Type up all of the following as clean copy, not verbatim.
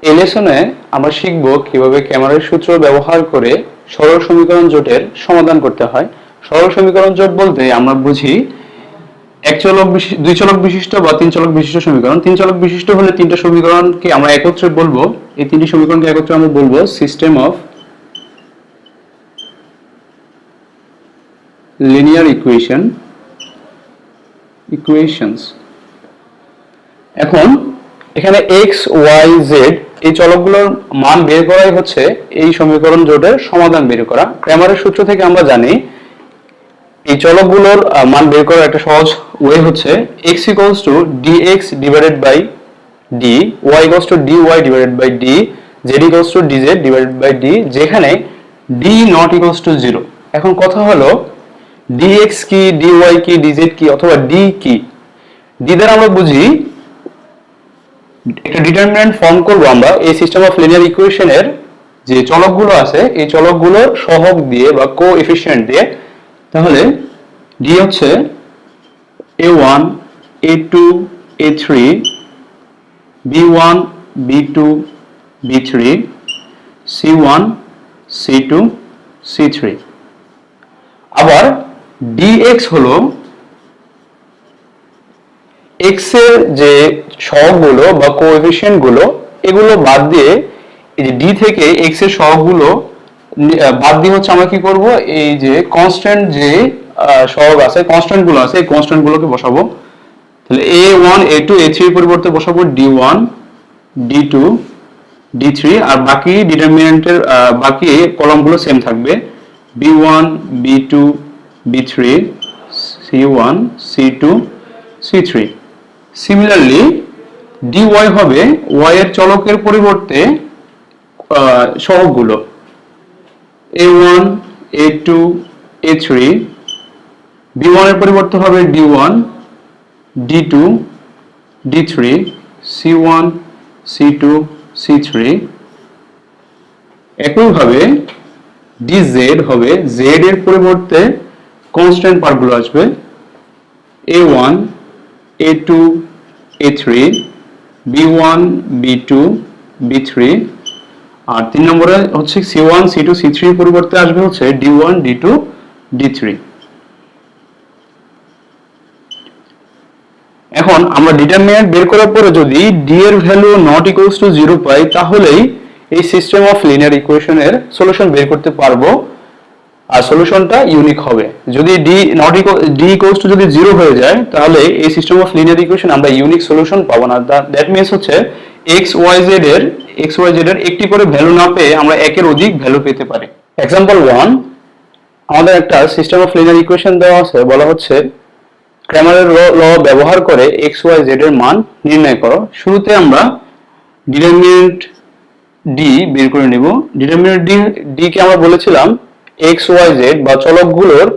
এই লেসনে আমরা শিখব কিভাবে ক্যামারের সূত্র ব্যবহার করে সরল সমীকরণ জোটের সমাধান করতে হয়। সরল সমীকরণ জোট বলতে আমরা বুঝি এক চলক দুই চলক বিশিষ্ট বা তিন চলক বিশিষ্ট সমীকরণ। তিন চলক বিশিষ্ট হলে তিনটা সমীকরণকে আমরা একত্রে বলবো, এই তিনটি সমীকরণকে একত্রে আমরা বলবো সিস্টেম অফ লিনিয়ার ইকুয়েশনস। এখন এখানে এক্স ওয়াই জেড এই চলকগুলোর মান বের করাই হচ্ছে এই সমীকরণ জোটের সমাধান বের করা। ক্র্যামারের সূত্র থেকে আমরা জানি এই চলকগুলোর মান বের করার একটা সহজ ওয়ে হচ্ছে x equals to dx divided by d, y equals to dy divided by d, z equals to dz divided by d, যেখানে d not equals to 0। এখন কথা হলো dx কি, dy কি, dz কি অথবা d কি। d দ্বারা আমরা বুঝি একটা ডিটারমিনেন্ট ফর্ম করব আমরা এই সিস্টেম অফ লিনিয়ার ইকুয়েশনের যে চলকগুলো আছে এই চলকগুলোর সহগ দিয়ে বা কোএফিশিয়েন্ট দিয়ে। তাহলে d হচ্ছে a1 a2 a3 b1 b2 b3 c1 c2 c3। আবার dx হলো x এর যে সহগগুলো বা কোএফিশিয়েন্ট গুলো এগুলো বাদ দিয়ে এই যে d থেকে x এর সহগগুলো বাদ দিয়ে হচ্ছে আমরা কি করব, এই যে কনস্ট্যান্ট যে সহগ আছে কনস্ট্যান্ট গুলো আছে এই কনস্ট্যান্ট গুলোকে বসাবো। তাহলে a1 a2 a3 এর পরিবর্তে বসাবো d1 d2 d3 আর বাকি ডিটারমিনেন্টের বাকি কলামগুলো সেম থাকবে b1 b2 b3 c1 c2 c3। Similarly dy হবে y এর চলকের পরিবর্তে সহগগুলো a1 a2 a3, b1 এর পরিবর্তে হবে d1 d2 d3 c1 c2 c3। একইভাবে dz হবে z এর পরিবর্তে কনস্ট্যান্ট পার্টগুলো আসবে a1 a2 a3 b1 b2 b3 আর 3 নম্বরে হচ্ছে c1 c2 c3 এর পরিবর্তে আসবে হচ্ছে d1 d2 d3। এখন আমরা ডিটারমিনেন্ট বের করার পরে যদি d এর ভ্যালু নট ইকুয়ালস টু 0 পাই তাহলেই এই সিস্টেম অফ লিনিয়ার ইকুয়েশনের সলিউশন বের করতে পারবো আর সলিউশনটা ইউনিক হবে। যদি d ইকুয়ালস টু যদি 0 হয়ে যায় তাহলে এই সিস্টেম অফ লিনিয়ার ইকুয়েশন আমরা ইউনিক সলিউশন পাবো না। দ্যাট মিন্স হচ্ছে xyz এর একটি করে ভ্যালু না পেয়ে আমরা একের অধিক ভ্যালু পেতে পারি। एग्जांपल 1 আমাদের একটা সিস্টেম অফ লিনিয়ার ইকুয়েশন দেওয়া আছে, বলা হচ্ছে ক্র্যামারের ল ব্যবহার করে xyz এর মান নির্ণয় করো। শুরুতে আমরা ডিটারমিনেন্ট d বের করে নেব। ডিটারমিনেন্ট d কে আমরা বলেছিলাম xyz বা চলকগুলোর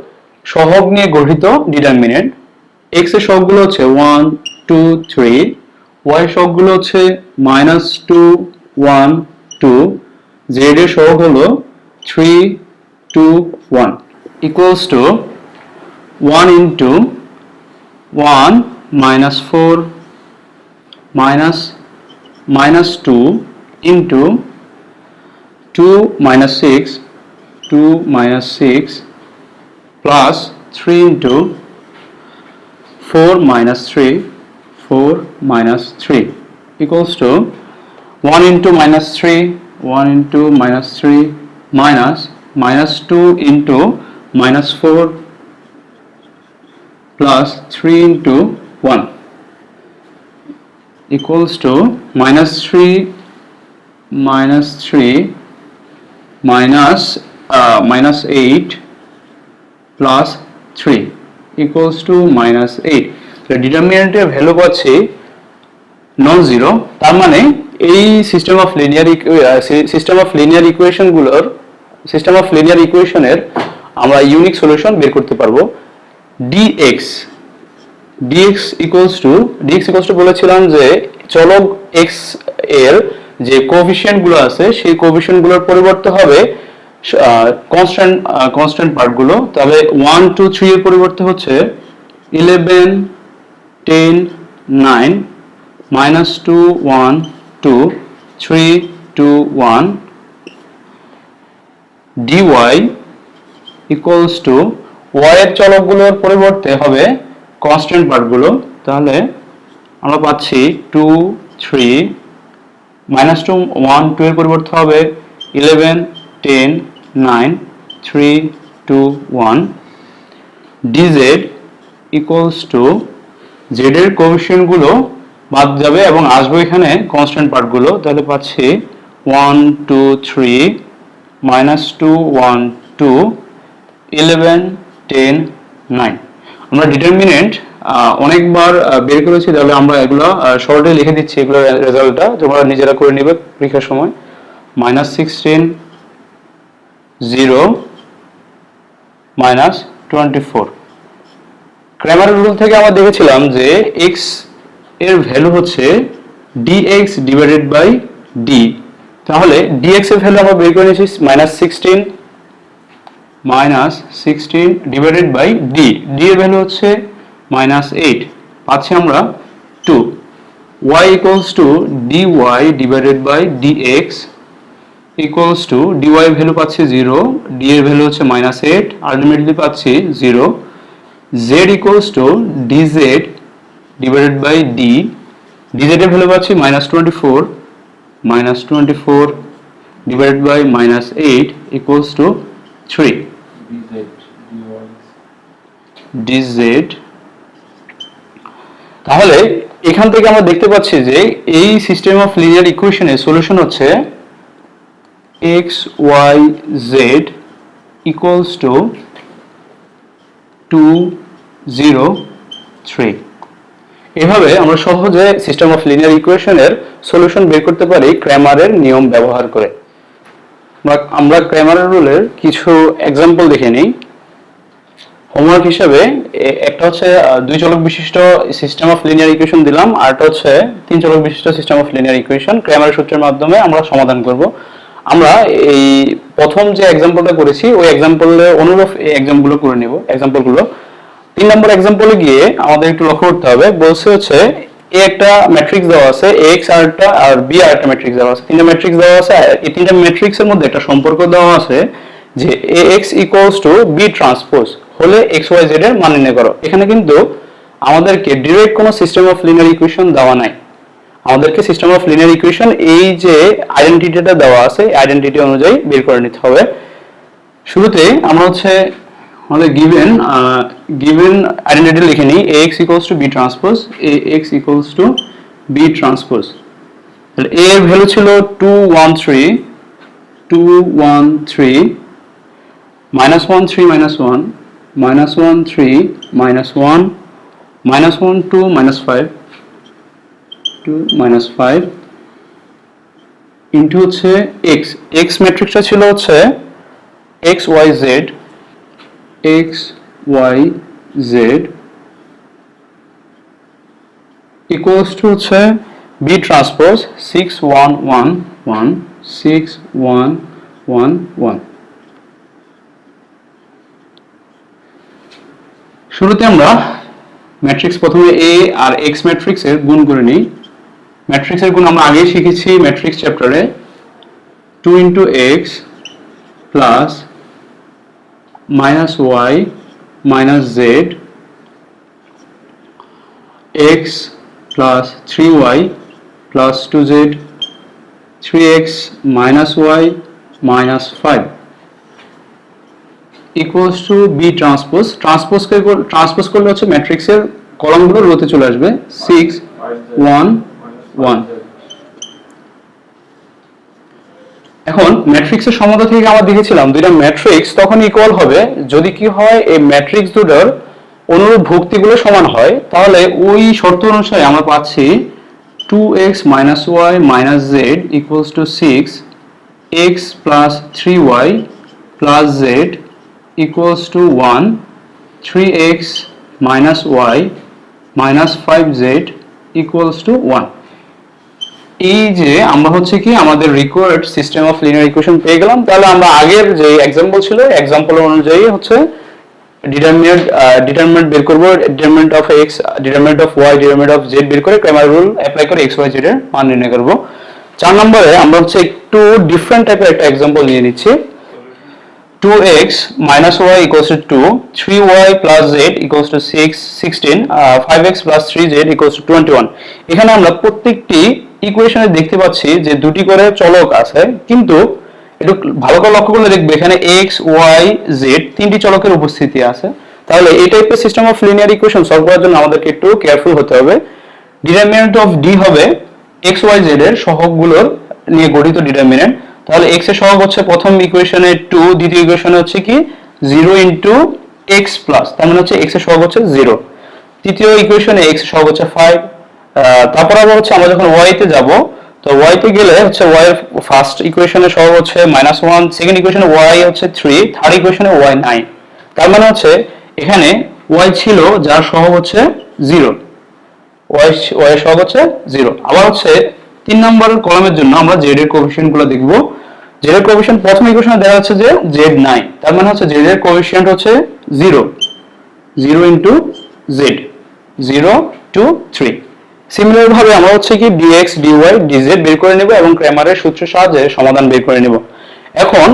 সহগ নিয়ে গঠিত ডিটারমিনেন্ট। x এর সহগগুলো হচ্ছে 1 2 3, y এর সহগগুলো হচ্ছে -2 1 2, z এর সহগ হলো 3 2 1 equals to 1 into 1 minus 4 minus 2 into 2 minus 6 2 minus 6 plus 3 into 4 minus 3 4 minus 3 equals to 1 into minus 3 1 into minus 3 minus 2 into minus 4 plus 3 into 1 equals to minus 3 minus 8 plus 3 equals to minus 8। তো ডিটারমিনেন্টের value পাচ্ছি non zero. তার মানে এই system of linear ইকুয়েশনের আমরা unique solution বের করতে পারবো। dx equals to বলেছিলাম যে চলক x এর যে কোএফিশিয়েন্ট গুলো আছে সেই কোএফিশিয়েন্ট গুলোর পরিবর্তে হবে কনস্ট্যান্ট পার্ট গুলো। তাহলে 1 2 3 এর পরিবর্তে হচ্ছে 11 10 9 -2 1 2 3 2 1 dy ইকুয়ালস টু y এর চলকগুলোর পরিবর্তে হবে কনস্ট্যান্ট পার্টগুলো, তাহলে আমরা পাচ্ছি 2 3 -2 1 2 এর পরিবর্তে হবে 11 10 9 3 2 1 dz ইকুয়ালস টু z এর কোএফিসিয়েন্টগুলো বাদ যাবে এবং আসবে এখানে কনস্ট্যান্ট পার্টগুলো, তাহলে পাচ্ছি 1 2 3 -2 1 2 11 10 9। আমরা ডিটারমিনেন্ট অনেকবার বের করেছি, তাহলে আমরা এগুলো শর্টে লিখে দিচ্ছি, এগুলো রেজাল্টটা তোমরা নিজেরা করে নেবে পরীক্ষার সময়। -16 0 -24। ক্র্যামারের রুল থেকে আমরা দেখেছিলাম যে x এর ভ্যালু হচ্ছে dx ডিভাইডেড বাই d, তাহলে dx এর ভ্যালু আমরা বের করে নিয়েছি -16 ডিভাইডেড বাই d, d এর ভ্যালু হচ্ছে -8, পাচ্ছি আমরা 2। y equals to dy divided by dx equals to dy এর ভ্যালু পাচ্ছি 0, d এর ভ্যালু হচ্ছে -8, আলটিমেটলি পাচ্ছি 0। z equals to dz divided by d, dz এর ভ্যালু পাচ্ছি -24 divided by -8 equals to 3। dz, তাহলে এখান থেকে আমরা দেখতে পাচ্ছি যে এই সিস্টেম অফ লিনিয়ার ইকুয়েশনের সলিউশন হচ্ছে x y z equals two 2 0 3। এভাবে আমরা সহজে সিস্টেম অফ লিনিয়ার ইকুয়েশনের সলিউশন বের করতে পারি ক্র্যামারের নিয়ম ব্যবহার করে। আমরা ক্র্যামারের রুলের কিছু এক্সাম্পল দেখে নিই হোমওয়ার্ক হিসেবে। একটা হচ্ছে 2 চলক বিশিষ্ট সিস্টেম অফ লিনিয়ার ইকুয়েশন দিলাম, আর একটা হচ্ছে 3 চলক বিশিষ্ট সিস্টেম অফ লিনিয়ার ইকুয়েশন ক্র্যামারের সূত্রের মাধ্যমে আমরা সমাধান করব। আমরা এই প্রথম যে এক্সাম্পলটা করেছি ওই এক্সাম্পলের অনুরূপ এই এক্সাম্পলগুলো করে নেব। এক্সাম্পলগুলো 3 নম্বর এক্সাম্পলে গিয়ে আমাদের একটু লক্ষ্য করতে হবে, বলছে হচ্ছে এ একটা ম্যাট্রিক্স দেওয়া আছে, x আরেকটা আর b আরেকটা ম্যাট্রিক্স দেওয়া আছে, তিনটা ম্যাট্রিক্স দেওয়া আছে। এই তিনটা ম্যাট্রিক্সের মধ্যে একটা সম্পর্ক দেওয়া আছে যে ax equals to b transpose হলে xyz এর মান নির্ণয় করো। এখানে কিন্তু আমাদেরকে ডাইরেক্ট কোনো সিস্টেম অফ লিনিয়ার ইকুয়েশন দেওয়া নাই, আমাদেরকে সিস্টেম অফ লিনিয়ার ইকুয়েশন এই যে আইডেন্টিটিটা দেওয়া আছে আইডেন্টিটি অনুযায়ী বের করে নিতে হবে। শুরুতে আমরা হচ্ছে আমাদের গিভেন আইডেন্টিটি লিখে নিই ax equals to b transpose, ax equals to b transpose. তাহলে a এর ভ্যালু ছিল 2 1 3 -1 3 -1 -1 3 -1 -1 2 -5 2 -5 ইনটু হচ্ছে x ম্যাট্রিক্সটা ছিল হচ্ছে x y z equals two হচ্ছে b ট্রান্সপোজ 6 1 1 1 6 1 1 1। শুরুতে আমরা ম্যাট্রিক্স প্রথমে a আর x ম্যাট্রিক্সের গুণ করে নিই। ম্যাট্রিক্সের গুণ আমরা আগেই শিখেছি ম্যাট্রিক্স চ্যাপ্টারে, 2 into x plus -y - z x plus 3y plus 2z 3x minus y minus 5 equals to b transpose. Transpose করলে হচ্ছে ম্যাট্রিক্সের কলামগুলো রোতে চলে আসবে 6 1 1। এখন ম্যাট্রিক্সের সমতা থেকে আমরা দেখেছিলাম দুইটা ম্যাট্রিক্স তখন ইকুয়াল হবে যদি কি হয় এই ম্যাট্রিক্স দুটোর অনুরূপ ভুক্তিগুলো সমান হয়। তাহলে ওই শর্ত অনুসারে আমরা পাচ্ছি 2x minus y minus z equals to 6, x plus 3y plus z equals to 1, 3x minus y minus 5z equals to 1। এই যে আমরা হচ্ছে কি আমাদের required system of linear equation পেয়ে গেলাম। তাহলে আমরা আগের যে एग्जांपल ছিল एग्जांपल অনুযায়ী হচ্ছে ডিটারমিনেন্ট বের করব, determinant of x, determinant of y, determinant of z বের করে ক্র্যামার রুল অ্যাপ্লাই করে x y z এর মান নির্ণয় করব। 4 নম্বরে আমরা হচ্ছে একটু ডিফারেন্ট টাইপের একটা एग्जांपल নিয়ে নিচ্ছি 2x minus y equals to 2, 3y plus z equals to 16, 5x plus 3z equals to 21. এখানে আমরা প্রত্যেকটি ইকুয়েশনে দেখতে পাচ্ছি যে দুটি করে চলক আছে, কিন্তু একটু ভালো করে লক্ষ্য করলে দেখবে এখানে x, y, z তিনটি চলকের উপস্থিতি আছে। তাহলে এই টাইপের system of linear equation solve করার জন্য আমাদেরকে একটু কেয়ারফুল হতে হবে। ডিটারমিনেন্ট অফ d হবে x, y, z এর সহগগুলোর নিয়ে গঠিত ডিটারমিনেন্ট। তাহলে x এর সহগ হচ্ছে প্রথম ইকুয়েশনে 2, দ্বিতীয় ইকুয়েশনে হচ্ছে কি 0 ইনটু x প্লাস, তার মানে হচ্ছে x এর সহগ হচ্ছে 0। তৃতীয় ইকুয়েশনে x এর সহগ হচ্ছে 5। তারপর আবার হচ্ছে আমরা যখন y তে যাব, তো y তে গেলে হচ্ছে y এর ফার্স্ট ইকুয়েশনের সহগ হচ্ছে -1, সেকেন্ড ইকুয়েশনে y হচ্ছে 3, থার্ড ইকুয়েশনে y 9। তার মানে হচ্ছে এখানে y ছিল যার সহগ হচ্ছে 0, y এর সহগ হচ্ছে 0। আবার হচ্ছে 3 নম্বর কলামের জন্য আমরা z এর কোএফিসিয়েন্টগুলো দেখব। z এর কোএফিসিয়েন্ট প্রথম ইকুয়েশনে দেখা যাচ্ছে যে z9, তার মানে হচ্ছে z এর কোএফিসিয়েন্ট হচ্ছে 0 ইনটু z, 0 2 3। সিমিলার ভাবে আমরা হচ্ছে কি dx dy dz বের করে নেব এবং ক্র্যামারের সূত্রের সাহায্যে সমাধান বের করে নেব। এখন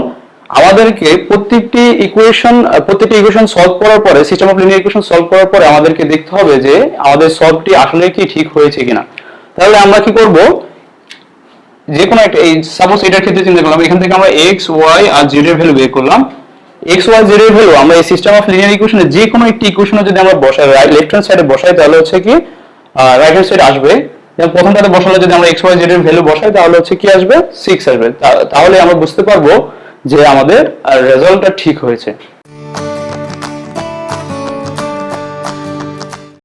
আমাদেরকে প্রত্যেকটি ইকুয়েশন সলভ করার পরে, system of linear equation solve করার পরে আমাদেরকে দেখতে হবে যে আমাদের সলভটি আসলে কি ঠিক হয়েছে কিনা। তাহলে আমরা কি করব, যে কোনো একটা, এই সাপোজ এটার ক্ষেত্রে চিন্তা করলাম, এখান থেকে আমরা x y আর z এর ভ্যালু বের করলাম। x y z এর ভ্যালু আমরা এই সিস্টেম অফ লিনিয়ার ইকুয়েশনে যে কোনো একটি ইকুয়েশনে যদি আমরা বসাই, লেফট হ্যান্ড সাইডে বসাই, তাহলে হচ্ছে কি রাইট হ্যান্ড সাইড আসবে। যেমন প্রথমটাতে বসালে যদি আমরা x y z এর ভ্যালু বসাই তাহলে হচ্ছে কি আসবে 6 আসবে। তাহলে আমরা বুঝতে পারবো যে আমাদের রেজাল্টটা ঠিক হয়েছে।